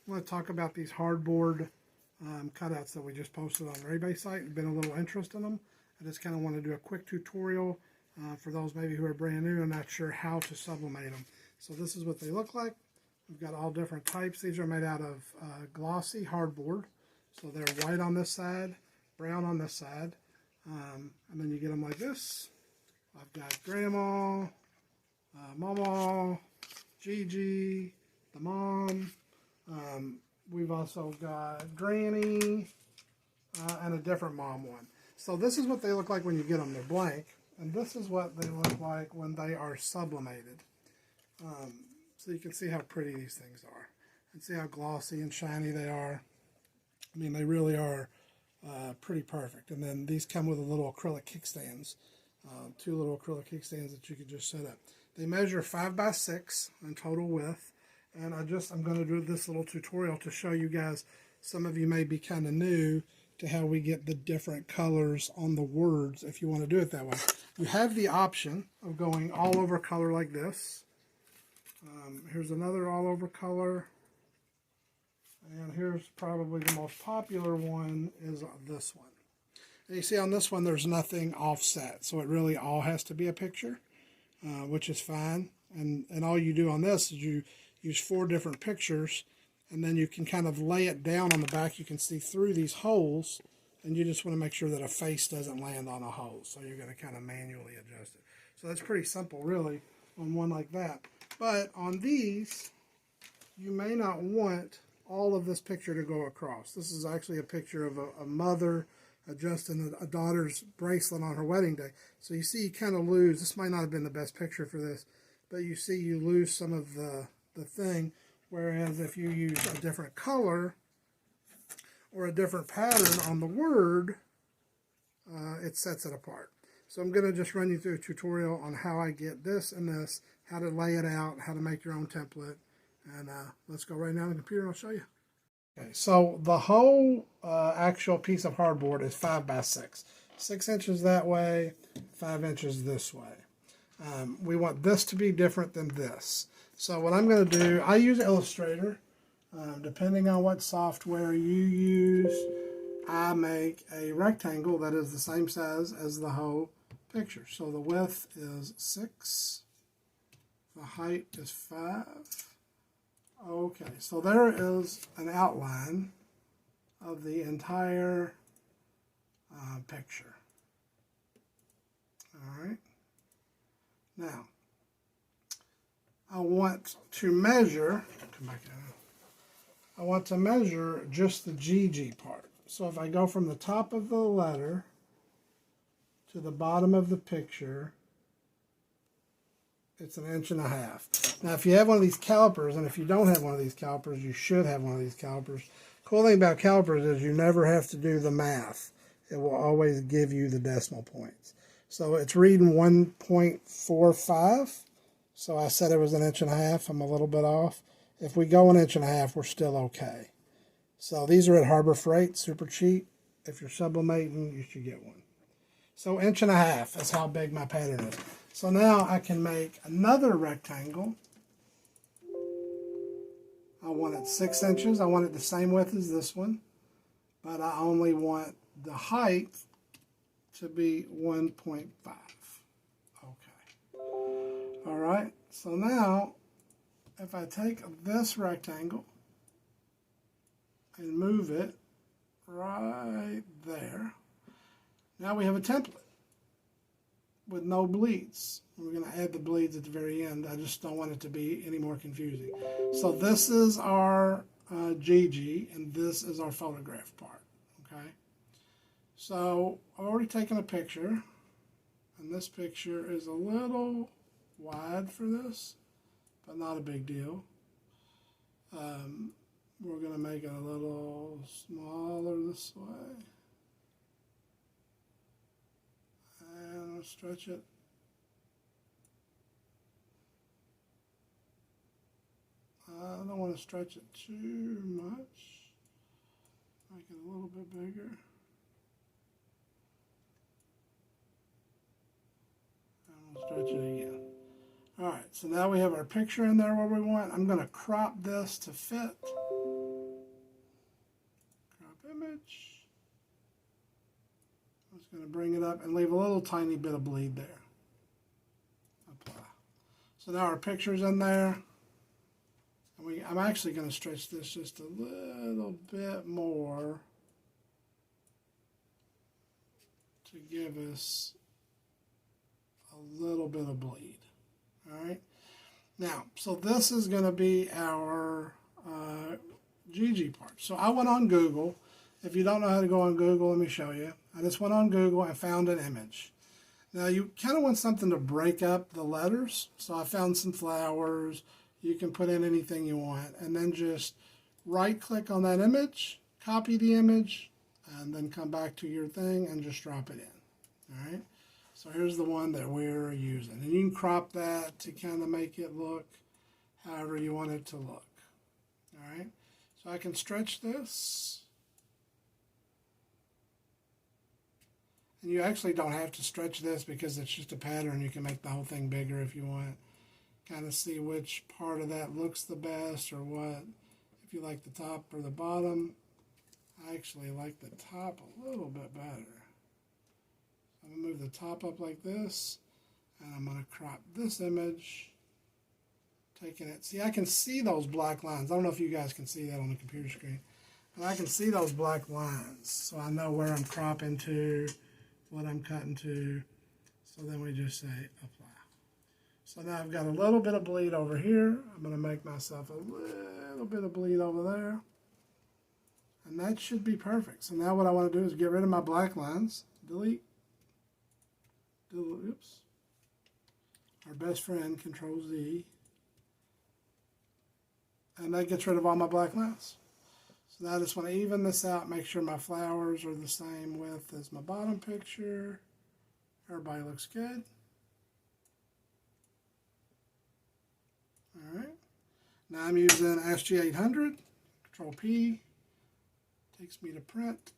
I want to talk about these hardboard cutouts that we just posted on the eBay site. There's been a little interest in them. I just kind of want to do a quick tutorial for those maybe who are brand new and not sure how to sublimate them. So this is what they look like. We've got all different types. These are made out of glossy hardboard. So they're white on this side, brown on this side. And then you get them like this. I've got Grandma, Mama, Gigi, the mom. We've also got Granny and a different mom one. So this is what they look like when you get them. They're blank. And this is what they look like when they are sublimated. So you can see how pretty these things are. And see how glossy and shiny they are. I mean, they really are pretty perfect. And then these come with a little acrylic kickstands. 2 little acrylic kickstands that you could just set up. They measure 5 by 6 in total width. And I'm going to do this little tutorial to show you guys. Some of you may be kind of new to how we get the different colors on the words if you want to do it that way. You have the option of going all over color like this. Here's another all over color. And here's probably the most popular one is this one. And you see on this one there's nothing offset. So it really all has to be a picture, which is fine. And all you do on this is you use 4 different pictures, and then you can kind of lay it down on the back. You can see through these holes, and you just want to make sure that a face doesn't land on a hole. So you're going to kind of manually adjust it. So that's pretty simple, really, on one like that. But on these, you may not want all of this picture to go across. This is actually a picture of a mother adjusting a daughter's bracelet on her wedding day. So you see you kind of lose. This might not have been the best picture for this, but you see you lose some of the thing, whereas if you use a different color or a different pattern on the word, it sets it apart. So I'm going to just run you through a tutorial on how I get this and this, how to lay it out, how to make your own template, and let's go right now on the computer and I'll show you. Okay, so the whole actual piece of hardboard is 5 by 6. 6 inches that way, 5 inches this way. We want this to be different than this. So what I'm going to do, I use Illustrator. Depending on what software you use, I make a rectangle that is the same size as the whole picture. So the width is 6. The height is 5. Okay, so there is an outline of the entire picture. All right. Now, I want to measure, I want to measure just the GG part. So if I go from the top of the letter to the bottom of the picture, it's 1.5 inches. Now if you have one of these calipers, and if you don't have one of these calipers, you should have one of these calipers. Cool thing about calipers is you never have to do the math. It will always give you the decimal points. So it's reading 1.45. So I said it was 1.5 inches. I'm a little bit off. If we go 1.5 inches, we're still okay. So these are at Harbor Freight, super cheap. If you're sublimating, you should get one. So 1.5 inches is how big my pattern is. So now I can make another rectangle. I want it 6 inches. I want it the same width as this one, but I only want the height to be 1.5. Okay. All right. So now, if I take this rectangle and move it right there, now we have a template with no bleeds. We're going to add the bleeds at the very end. I just don't want it to be any more confusing. So this is our GG, and this is our photograph part. Okay. So I've already taken a picture, and this picture is a little wide for this, but not a big deal. We're going to make it a little smaller this way. And I'll stretch it. I don't want to stretch it too much. Make it a little bit bigger. And we'll stretch it again. Alright, so now we have our picture in there where we want. I'm going to crop this to fit image. I'm just going to bring it up and leave a little tiny bit of bleed there. Apply. So now our picture's in there. And I'm actually going to stretch this just a little bit more to give us a little bit of bleed. All right. Now, so this is going to be our GG part. So I went on Google. If you don't know how to go on Google, let me show you. I just went on Google and found an image. Now you kind of want something to break up the letters. So I found some flowers. You can put in anything you want. And then just right click on that image, copy the image, and then come back to your thing and just drop it in. All right. So here's the one that we're using. And you can crop that to kind of make it look however you want it to look. All right. So I can stretch this. And you actually don't have to stretch this because it's just a pattern. You can make the whole thing bigger if you want. Kind of see which part of that looks the best or what. If you like the top or the bottom. I actually like the top a little bit better. I'm going to move the top up like this. And I'm going to crop this image. Taking it. See, I can see those black lines. I don't know if you guys can see that on the computer screen. But I can see those black lines. So I know where I'm cropping to, what I'm cutting to. So then we just say apply. So now I've got a little bit of bleed over here. I'm going to make myself a little bit of bleed over there. And that should be perfect. So now what I want to do is get rid of my black lines. Delete. Oops. Our best friend, Control Z. And that gets rid of all my black lines. So now I just want to even this out, make sure my flowers are the same width as my bottom picture. Everybody looks good. All right. Now I'm using SG800, Control P. Takes me to print.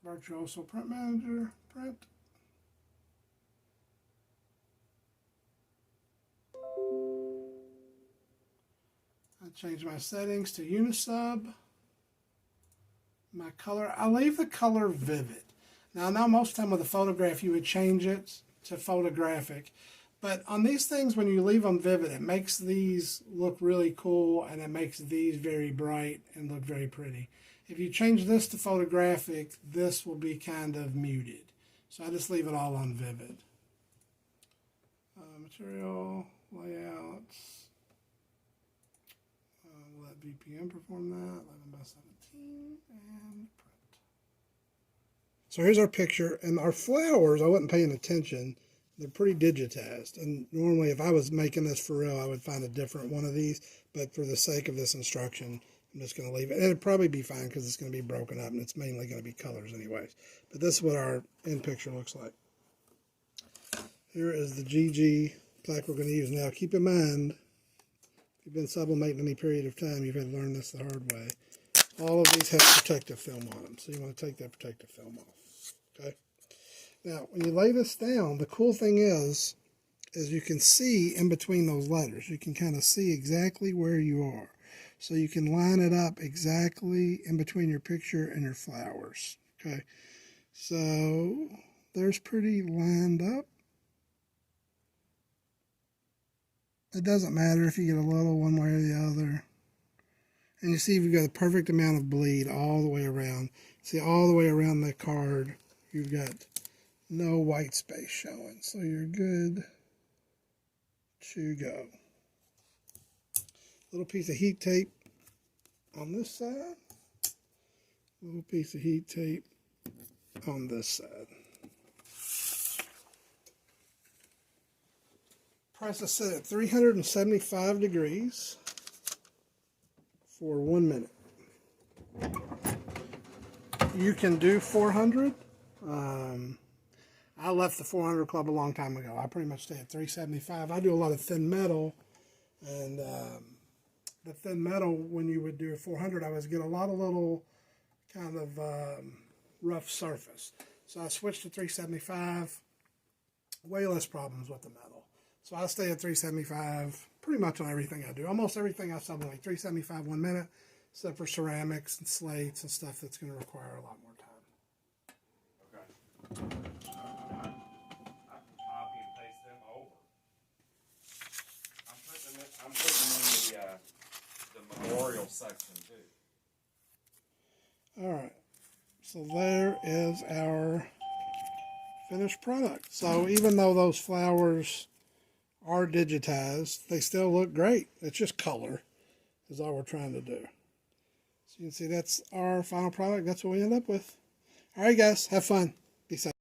Virtuoso Print Manager, print. I change my settings to Unisub. My color, I leave the color vivid. Now I know most of the time with a photograph you would change it to photographic. But on these things, when you leave them vivid, it makes these look really cool and it makes these very bright and look very pretty. If you change this to photographic, this will be kind of muted. So I just leave it all on vivid. Material, layouts. Let VPN perform that, 11 by 17, and print. So here's our picture, and our flowers, I wasn't paying attention. They're pretty digitized, and normally if I was making this for real, I would find a different one of these, but for the sake of this instruction, I'm just going to leave it. And it'll probably be fine because it's going to be broken up, and it's mainly going to be colors anyways. But this is what our end picture looks like. Here is the GG plaque we're going to use. Now, keep in mind, if you've been sublimating any period of time, you've had to learn this the hard way. All of these have protective film on them, so you want to take that protective film off. Okay. Now, when you lay this down, the cool thing is you can see in between those letters. You can kind of see exactly where you are. So you can line it up exactly in between your picture and your flowers. Okay. So there's pretty lined up. It doesn't matter if you get a little one way or the other. And you see you've got a perfect amount of bleed all the way around. See, all the way around the card, you've got no white space showing. So you're good to go. Little piece of heat tape on this side. Little piece of heat tape on this side. Press is set at 375 degrees for 1 minute. You can do 400. I left the 400 club a long time ago. I pretty much stay at 375. I do a lot of thin metal, and the thin metal, when you would do a 400, I was get a lot of little kind of rough surface. So I switched to 375. Way less problems with the metal. So I stay at 375 pretty much on everything I do. Almost everything I sublimate, 375 1 minute. except for ceramics and slates and stuff that's going to require a lot more time. Okay. I can copy and paste them over. I'm putting them in the memorial section too. All right. So there is our finished product. So even though those flowers are digitized, they still look great. It's just color is all we're trying to do. So you can see that's our final product. That's what we end up with. All right, guys, have fun. Be safe.